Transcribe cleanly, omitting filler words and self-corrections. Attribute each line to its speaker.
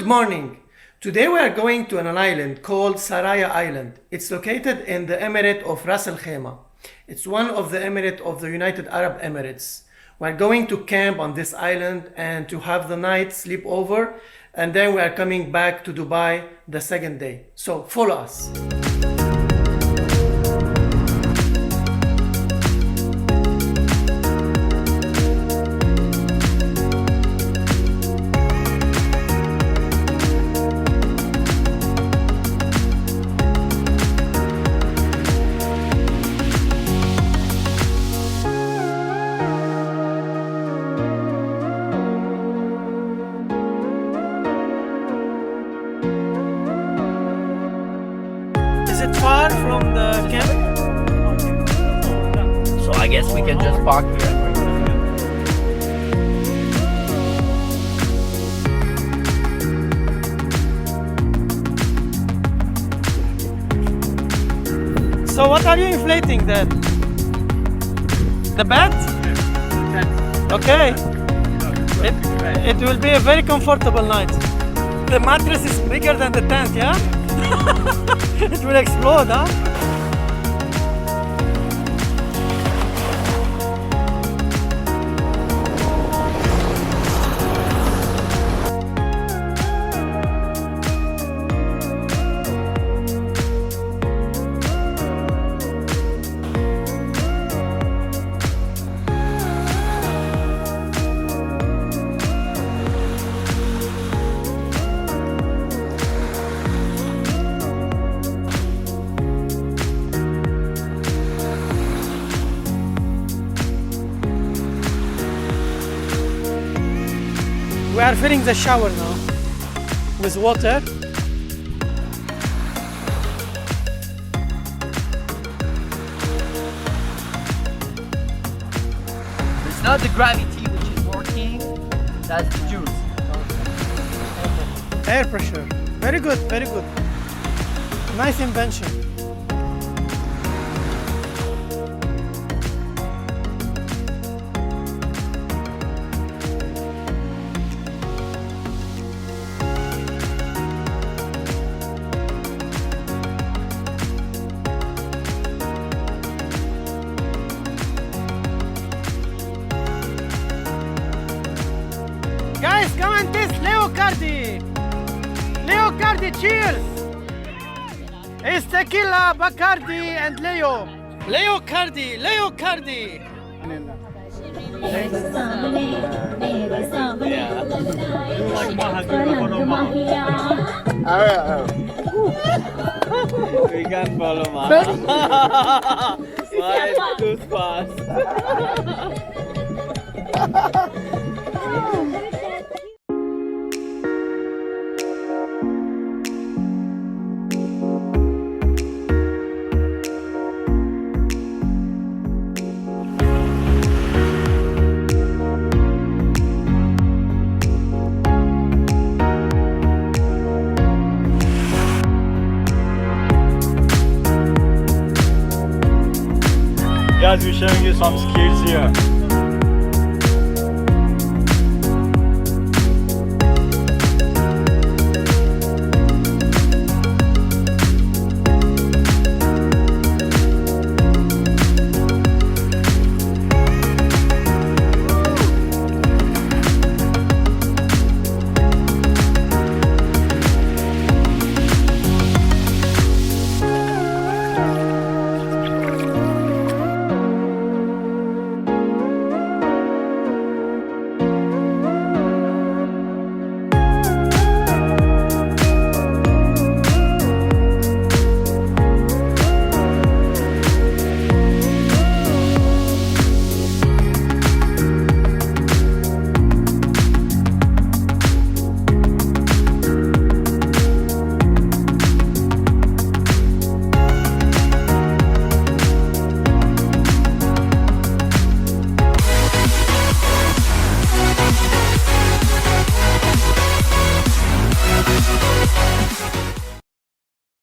Speaker 1: Good morning. Today we are going to an island called Saraya Island. It's located in the Emirate of Ras Al Khaimah. It's one of the Emirate of the United Arab Emirates. We're going to camp on this island and to have the night sleep over, and then we are coming back to Dubai the second day. So follow us. Is it far from the camp?
Speaker 2: So I guess we can just park here.
Speaker 1: So what are you inflating then? The bed? Okay. It will be a very comfortable night. The mattress is bigger than the tent, yeah? It will explode, huh? We are filling the shower now with water.
Speaker 2: It's not the gravity which is working, that's the juice.
Speaker 1: Air pressure. Very good, very good. Nice invention. Guys, come and taste Leo Cardi. Leo Cardi, cheers. It's tequila, Bacardi, and Leo. Leo Cardi, Leo Cardi.
Speaker 3: We can follow Ma. Why it's too fast? Guys, we're showing you some skills here.